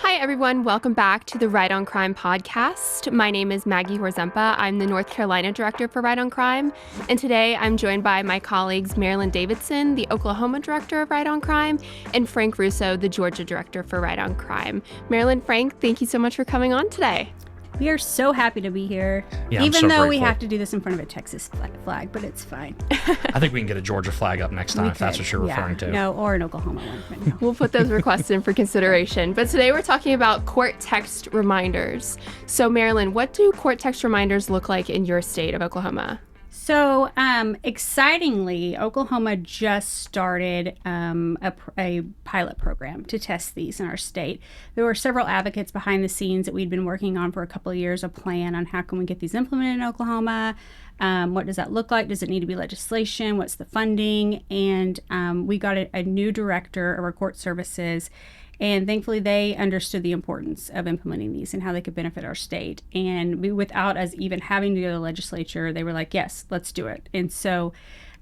Hi, everyone. Welcome back to the Right on Crime podcast. My name is Maggie Horzempa. I'm the North Carolina director for Right on Crime. And today I'm joined by my colleagues Marilyn Davidson, the Oklahoma director of Right on Crime, and Frank Russo, the Georgia director for Right on Crime. Marilyn, Frank, thank you so much for coming on today. We are so happy to be here, Yeah, even so though we grateful. have to do this in front of a Texas flag, but it's fine. I think we can get a Georgia flag up next time if that's what you're referring to. No, or an Oklahoma one. But no. We'll put those requests in for consideration. But today we're talking about court text reminders. So, Marilyn, what do court text reminders look like in your state of Oklahoma? So, excitingly, Oklahoma just started a pilot program to test these in our state. There were several advocates behind the scenes that we'd been working on for a couple of years, a plan on how can we get these implemented in Oklahoma. What does that look like? Does it need to be legislation? What's the funding? And we got a new director of our court services. And thankfully, they understood the importance of implementing these and how they could benefit our state. And without us even having to go to the legislature, they were like, yes, let's do it. And so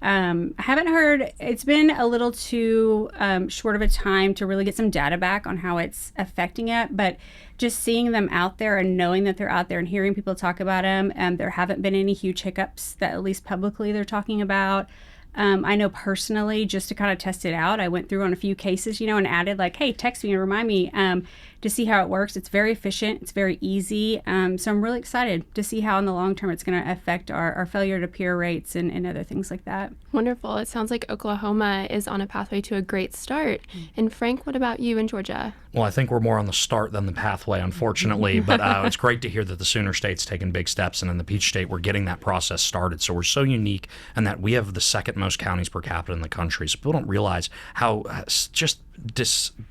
I haven't heard, it's been a little too short of a time to really get some data back on how it's affecting it. But just seeing them out there and knowing that they're out there and hearing people talk about them, there haven't been any huge hiccups that at least publicly they're talking about. I know personally, just to kind of test it out, I went through on a few cases, and added like, hey, text me and remind me to see how it works. It's very efficient. It's very easy. So I'm really excited to see how in the long term it's going to affect our failure to appear rates and other things like that. Wonderful. It sounds like Oklahoma is on a pathway to a great start. And Frank, what about you in Georgia? Well, I think we're more on the start than the pathway, unfortunately. But it's great to hear that the Sooner State's taken big steps, and in the Peach State, we're getting that process started. So we're so unique in that we have the second most counties per capita in the country. So people don't realize how just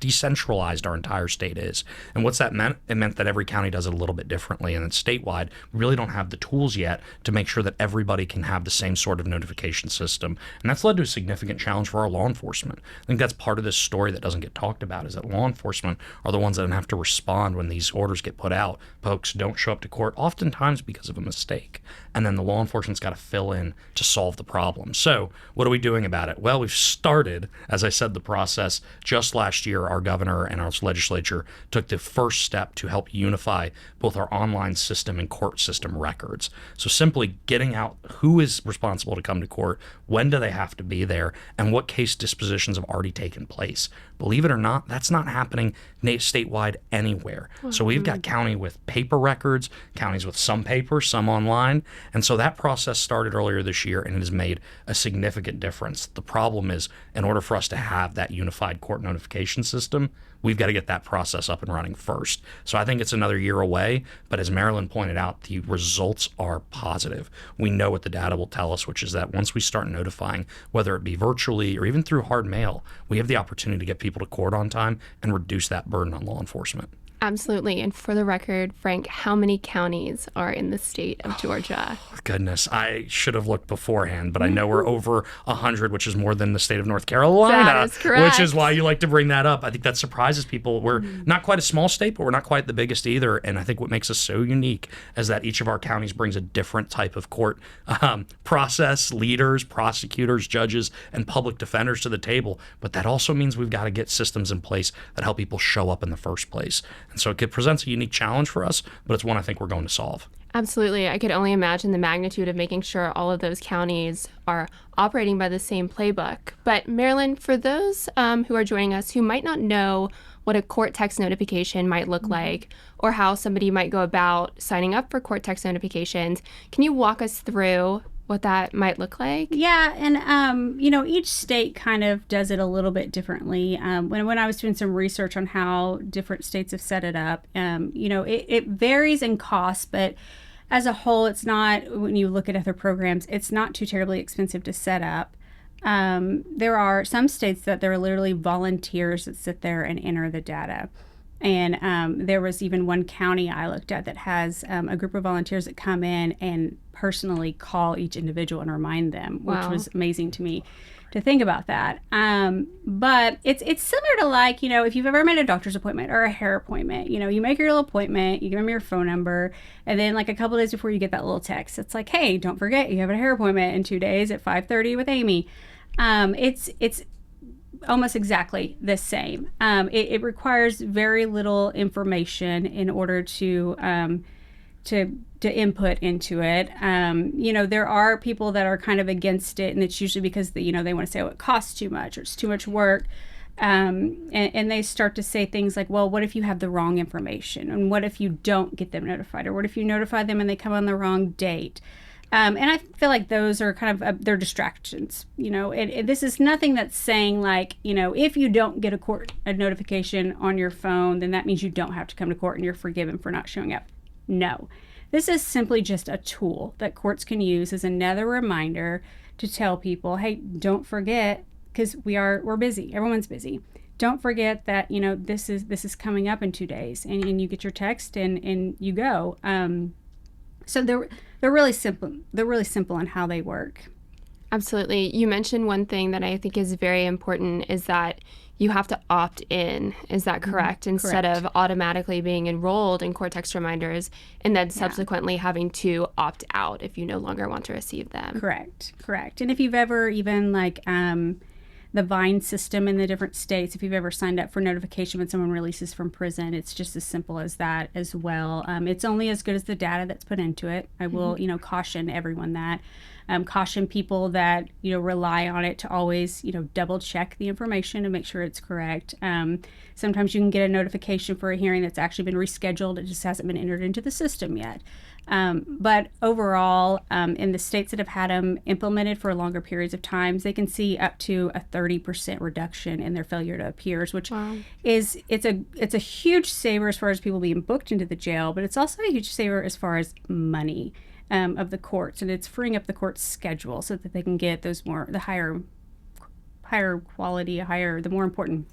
decentralized our entire state is. And what's that meant? It meant that every county does it a little bit differently. And then statewide, we really don't have the tools yet to make sure that everybody can have the same sort of notification system. And that's led to a significant challenge for our law enforcement. I think that's part of this story that doesn't get talked about, is that law enforcement are the ones that have to respond when these orders get put out. Folks don't show up to court, oftentimes because of a mistake. And then the law enforcement's got to fill in to solve the problem. So what are we doing about it? Well, we've started, as I said, the process. Just last year, our governor and our legislature took the first step to help unify both our online system and court system records. So simply getting out who is responsible to come to court, when do they have to be there, and what case dispositions have already taken place. Believe it or not, that's not happening statewide anywhere. So we've got county with paper records, counties with some paper, some online. And so that process started earlier this year, and it has made a significant difference. The problem is, in order for us to have that unified court notification system, we've got to get that process up and running first. So I think it's another year away, but as Marilyn pointed out, the results are positive. We know what the data will tell us, which is that once we start notifying, whether it be virtually or even through hard mail, we have the opportunity to get people to court on time and reduce that burden on law enforcement. Absolutely. And for the record, Frank, how many counties are in the state of Georgia? Goodness, I should have looked beforehand, but I know we're over 100, which is more than the state of North Carolina. That is correct. Which is why you like to bring that up. I think that surprises people. We're not quite a small state, but we're not quite the biggest either. And I think what makes us so unique is that each of our counties brings a different type of court process, leaders, prosecutors, judges, and public defenders to the table. But that also means we've got to get systems in place that help people show up in the first place. And so it presents a unique challenge for us, but it's one I think we're going to solve. Absolutely. I could only imagine the magnitude of making sure all of those counties are operating by the same playbook. But Marilyn, for those who are joining us who might not know what a court text notification might look like or how somebody might go about signing up for court text notifications, can you walk us through what that might look like? Yeah, and each state kind of does it a little bit differently. When I was doing some research on how different states have set it up, it varies in cost, but as a whole, it's not, when you look at other programs, it's not too terribly expensive to set up. There are some states that there are literally volunteers that sit there and enter the data. And there was even one county I looked at that has a group of volunteers that come in and personally call each individual and remind them, which was amazing to me to think about that. But it's similar to, like, if you've ever made a doctor's appointment or a hair appointment, you make your little appointment, you give them your phone number, and then like a couple days before you get that little text, it's like, hey, don't forget you have a hair appointment in 2 days at 5:30 with Amy. It's almost exactly the same. It requires very little information in order to input into it. There are people that are kind of against it, and it's usually because they want to say, oh, it costs too much or it's too much work. And they start to say things like, well, what if you have the wrong information? And what if you don't get them notified? Or what if you notify them and they come on the wrong date? And I feel like those are kind of, they're distractions. This is nothing that's saying like, if you don't get a notification on your phone, then that means you don't have to come to court and you're forgiven for not showing up. No. This is simply just a tool that courts can use as another reminder to tell people, hey, don't forget, because we're busy. Everyone's busy. Don't forget that, this is coming up in 2 days, and you get your text and you go. So they're really simple. They're really simple in how they work. Absolutely. You mentioned one thing that I think is very important is that you have to opt in. Is that correct? Instead of automatically being enrolled in court text reminders and then subsequently having to opt out if you no longer want to receive them. Correct. And if you've ever even the Vine system in the different states, if you've ever signed up for notification when someone releases from prison, it's just as simple as that as well. It's only as good as the data that's put into it. I will, caution everyone that. Caution people that, rely on it to always, double check the information and make sure it's correct. Sometimes you can get a notification for a hearing that's actually been rescheduled. It just hasn't been entered into the system yet. But overall, in the states that have had them implemented for longer periods of times, they can see up to a 30% reduction in their failure to appears, which it's a huge saver as far as people being booked into the jail, but it's also a huge saver as far as money of the courts, and it's freeing up the court's schedule so that they can get the higher quality, the more important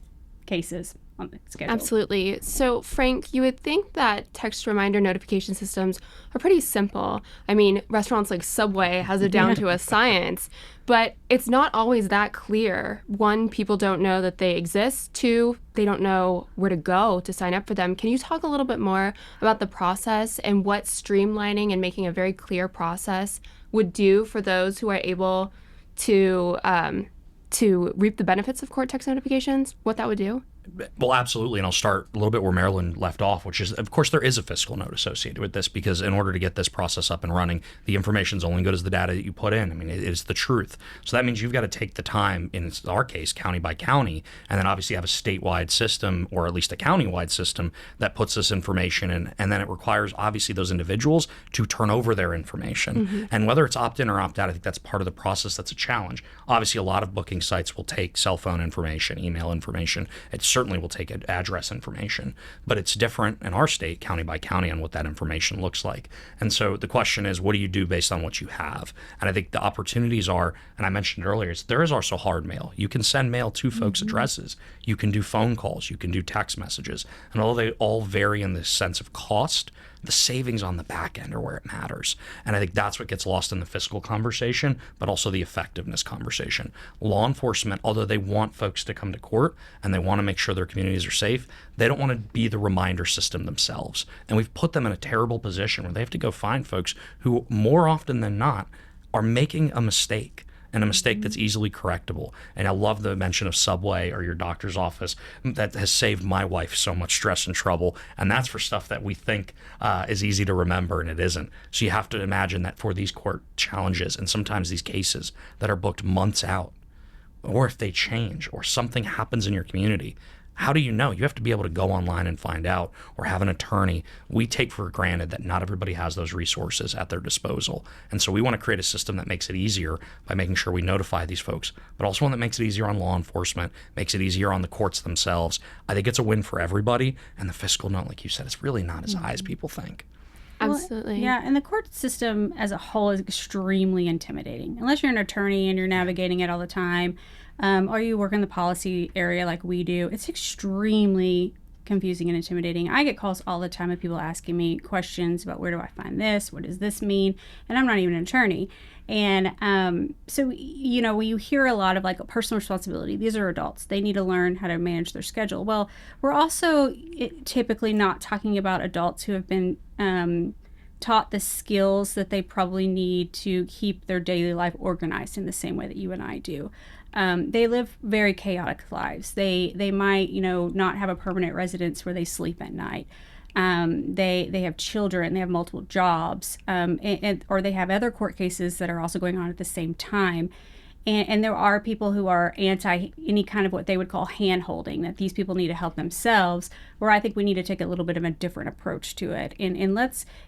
cases on the schedule. Absolutely. So, Frank, you would think that text reminder notification systems are pretty simple. I mean, restaurants like Subway has it down to a science, but it's not always that clear. One, people don't know that they exist. Two, they don't know where to go to sign up for them. Can you talk a little bit more about the process and what streamlining and making a very clear process would do for those who are able to reap the benefits of court text notifications, what that would do? Well, absolutely. And I'll start a little bit where Marilyn left off, which is, of course, there is a fiscal note associated with this because in order to get this process up and running, the information is only good as the data that you put in. I mean, it is the truth. So that means you've got to take the time, in our case, county by county, and then obviously have a statewide system or at least a countywide system that puts this information in. And then it requires, obviously, those individuals to turn over their information. Mm-hmm. And whether it's opt-in or opt-out, I think that's part of the process that's a challenge. Obviously, a lot of booking sites will take cell phone information, email information. It's certainly will take address information, but it's different in our state, county by county, on what that information looks like. And so the question is, what do you do based on what you have? And I think the opportunities are, and I mentioned earlier, there is also hard mail. You can send mail to folks' addresses. You can do phone calls. You can do text messages. And although they all vary in the sense of cost, the savings on the back end are where it matters. And I think that's what gets lost in the fiscal conversation, but also the effectiveness conversation. Law enforcement, although they want folks to come to court and they want to make sure their communities are safe, they don't want to be the reminder system themselves. And we've put them in a terrible position where they have to go find folks who more often than not are making a mistake. And a mistake that's easily correctable. And I love the mention of Subway or your doctor's office. That has saved my wife so much stress and trouble. And that's for stuff that we think is easy to remember, and it isn't. So you have to imagine that for these court challenges and sometimes these cases that are booked months out, or if they change or something happens in your community, how do you know? You have to be able to go online and find out, or have an attorney. We take for granted that not everybody has those resources at their disposal. And so we want to create a system that makes it easier by making sure we notify these folks, but also one that makes it easier on law enforcement, makes it easier on the courts themselves. I think it's a win for everybody. And the fiscal note, like you said, it's really not as high as people think. Absolutely. Well, yeah, and the court system as a whole is extremely intimidating. Unless you're an attorney and you're navigating it all the time, or you work in the policy area like we do, it's extremely confusing and intimidating. I get calls all the time of people asking me questions about where do I find this? What does this mean? And I'm not even an attorney. And so, when you hear a lot of like personal responsibility, these are adults. They need to learn how to manage their schedule. Well, we're also typically not talking about adults who have been taught the skills that they probably need to keep their daily life organized in the same way that you and I do. they live very chaotic lives. They might, not have a permanent residence where they sleep at night. They have children, they have multiple jobs, or they have other court cases that are also going on at the same time. And there are people who are anti any kind of what they would call hand-holding, that these people need to help themselves, where I think we need to take a little bit of a different approach to it. And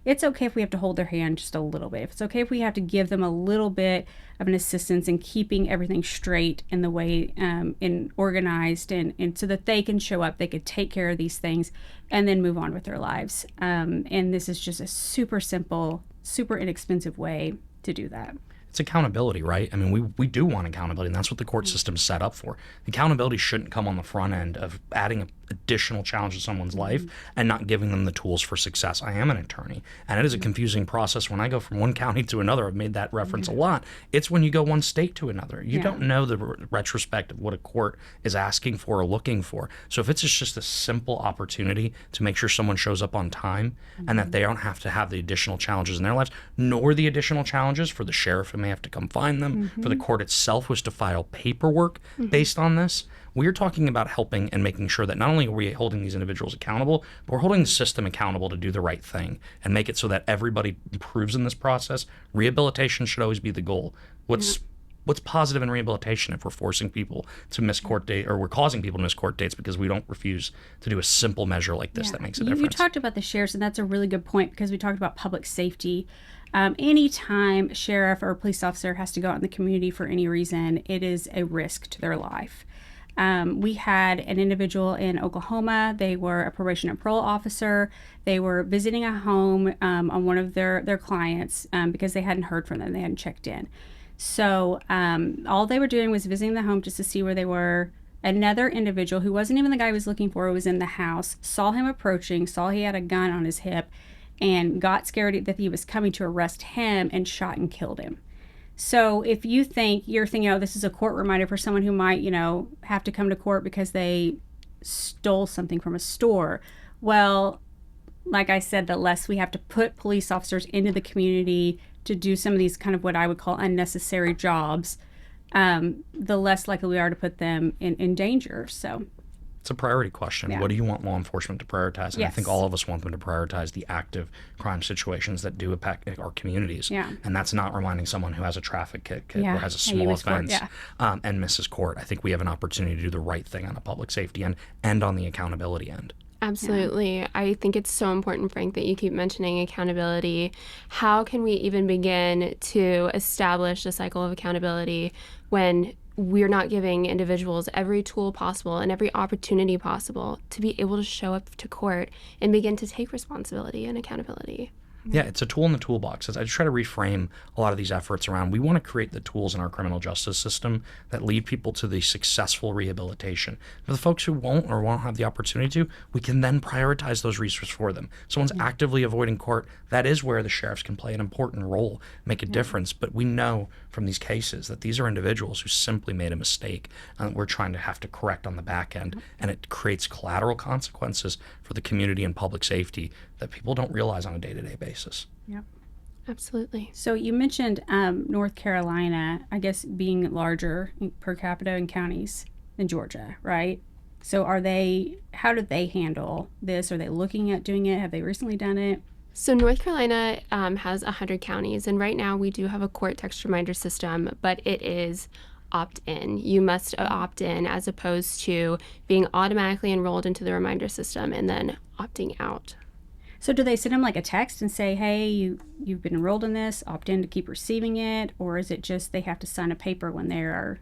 it's okay if we have to hold their hand just a little bit. It's okay if we have to give them a little bit of an assistance in keeping everything straight in the way, and organized, and so that they can show up, they could take care of these things, and then move on with their lives. And this is just a super simple, super inexpensive way to do that. It's accountability, right? I mean, we do want accountability, and that's what the court system's set up for. Accountability shouldn't come on the front end of adding additional challenge to someone's life and not giving them the tools for success. I am an attorney, and it is a confusing process when I go from one county to another. I've made that reference a lot. It's when you go one state to another. You don't know the retrospect of what a court is asking for or looking for. So if it's just a simple opportunity to make sure someone shows up on time and that they don't have to have the additional challenges in their lives, nor the additional challenges for the sheriff who may have to come find them, for the court itself was to file paperwork based on this. We're talking about helping and making sure that not only are we holding these individuals accountable, but we're holding the system accountable to do the right thing and make it so that everybody improves in this process. Rehabilitation should always be the goal. What's positive in rehabilitation if we're forcing people to miss court date, or we're causing people to miss court dates because we don't refuse to do a simple measure like this that makes a difference? You talked about the sheriffs, and that's a really good point, because we talked about public safety. Anytime a sheriff or a police officer has to go out in the community for any reason, it is a risk to their life. We had an individual in Oklahoma. They were a probation and parole officer. They were visiting a home on one of their clients because they hadn't heard from them. They hadn't checked in. So all they were doing was visiting the home just to see where they were. Another individual who wasn't even the guy he was looking for was in the house, saw him approaching, saw he had a gun on his hip, and got scared that he was coming to arrest him and shot and killed him. So if you're thinking, oh, this is a court reminder for someone who might, have to come to court because they stole something from a store. Well, like I said, the less we have to put police officers into the community to do some of these kind of what I would call unnecessary jobs, the less likely we are to put them in danger. So it's a priority question. What do you want law enforcement to prioritize? And I think all of us want them to prioritize the active crime situations that do impact our communities. And that's not reminding someone who has a traffic ticket or has a small offense and misses court. I think we have an opportunity to do the right thing on the public safety end and on the accountability end. Absolutely. I think it's so important, Frank, that you keep mentioning accountability. How can we even begin to establish a cycle of accountability when we're not giving individuals every tool possible and every opportunity possible to be able to show up to court and begin to take responsibility and accountability? Yeah, it's a tool in the toolbox. I just try to reframe a lot of these efforts around, we want to create the tools in our criminal justice system that lead people to the successful rehabilitation. For the folks who won't or won't have the opportunity to, we can then prioritize those resources for them. Someone's actively avoiding court, that is where the sheriffs can play an important role, make a difference. But we know from these cases that these are individuals who simply made a mistake and we're trying to have to correct on the back end. And it creates collateral consequences for the community and public safety that people don't realize on a day-to-day basis. Yep. Absolutely. So you mentioned North Carolina, I guess, being larger per capita in counties than Georgia, right? So how do they handle this? Are they looking at doing it? Have they recently done it? So North Carolina has 100 counties, and right now we do have a court text reminder system, but it is opt-in. You must opt in as opposed to being automatically enrolled into the reminder system and then opting out. So do they send them like a text and say, hey, you've been enrolled in this, opt in to keep receiving it? Or is it just they have to sign a paper when they are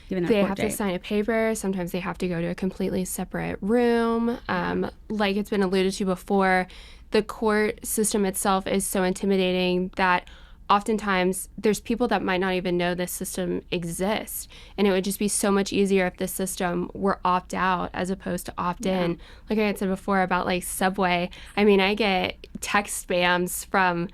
given their court date? They have to sign a paper. Sometimes they have to go to a completely separate room. Like it's been alluded to before, the court system itself is so intimidating that oftentimes there's people that might not even know this system exists. And it would just be so much easier if the system were opt out as opposed to opt in. Like I had said before about like Subway. I mean, I get text spams from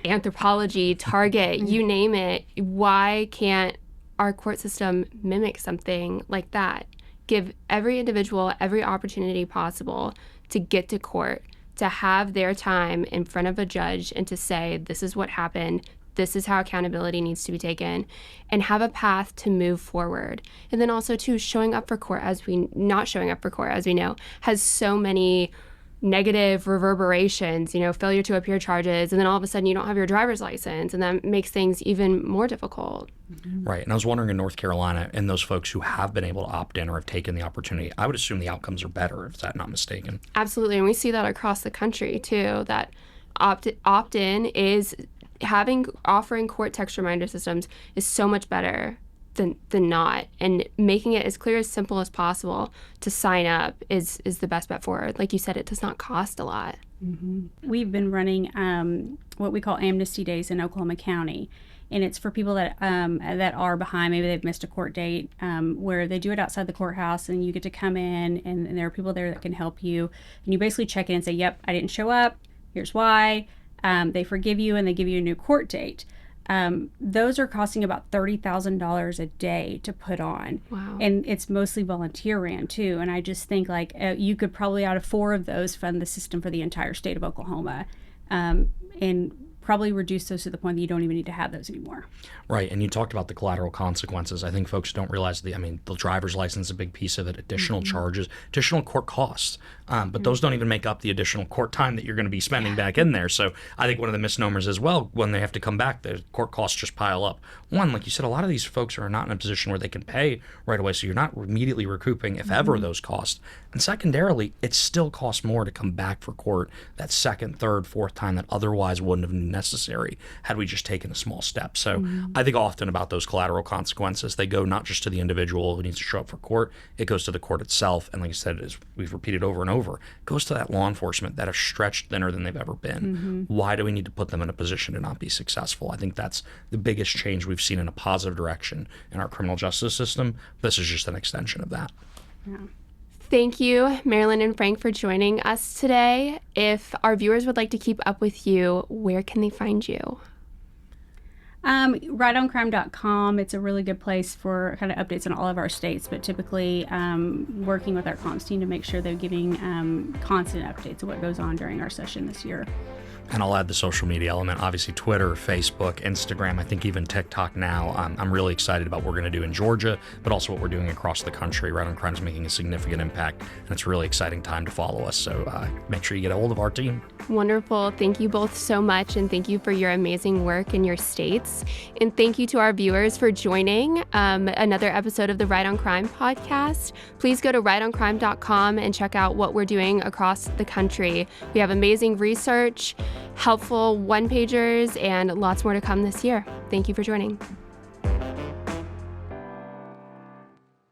Anthropology, Target, you name it. Why can't our court system mimic something like that? Give every individual every opportunity possible to get to court, to have their time in front of a judge and to say, this is what happened, this is how accountability needs to be taken, and have a path to move forward. And then also, too, not showing up for court, as we know, has so many negative reverberations, failure to appear charges, and then all of a sudden you don't have your driver's license, and that makes things even more difficult. Right. And I was wondering in North Carolina, and those folks who have been able to opt in or have taken the opportunity, I would assume the outcomes are better, if that's not mistaken. Absolutely. And we see that across the country, too, that opt-in is offering court text reminder systems is so much better than not, and making it as clear, as simple as possible to sign up is the best bet forward. Like you said, it does not cost a lot. Mm-hmm. We've been running what we call amnesty days in Oklahoma County, and it's for people that are behind. Maybe they've missed a court date, where they do it outside the courthouse, and you get to come in, and there are people there that can help you, and you basically check in and say, yep, I didn't show up, here's why. They forgive you, and they give you a new court date. Those are costing about $30,000 a day to put on. Wow. And it's mostly volunteer ran too. And I just think you could probably out of 4 of those fund the system for the entire state of Oklahoma, and probably reduce those to the point that you don't even need to have those anymore. Right. And you talked about the collateral consequences. I think folks don't realize the driver's license is a big piece of it, additional charges, additional court costs. But those don't even make up the additional court time that you're going to be spending back in there. So I think one of the misnomers as well, when they have to come back, the court costs just pile up. One, like you said, a lot of these folks are not in a position where they can pay right away. So you're not immediately recouping, if ever, those costs. And secondarily, it still costs more to come back for court that second, third, fourth time that otherwise wouldn't have been necessary had we just taken a small step. So I think often about those collateral consequences, they go not just to the individual who needs to show up for court, it goes to the court itself. And like I said, as we've repeated over and over, it goes to that law enforcement that are stretched thinner than they've ever been. Why do we need to put them in a position to not be successful? I think that's the biggest change we've seen in a positive direction in our criminal justice system. This is just an extension of that. Yeah. Thank you, Marilyn and Frank, for joining us today. If our viewers would like to keep up with you, where can they find you? RightOnCrime.com. It's a really good place for kind of updates on all of our states, but typically working with our comms team to make sure they're giving constant updates of what goes on during our session this year. And I'll add the social media element, obviously Twitter, Facebook, Instagram, I think even TikTok now. I'm really excited about what we're going to do in Georgia, but also what we're doing across the country. Right on Crime is making a significant impact, and it's a really exciting time to follow us. So make sure you get a hold of our team. Wonderful. Thank you both so much, and thank you for your amazing work in your states. And thank you to our viewers for joining another episode of the Right on Crime podcast. Please go to rightoncrime.com and check out what we're doing across the country. We have amazing research, helpful one-pagers, and lots more to come this year. Thank you for joining.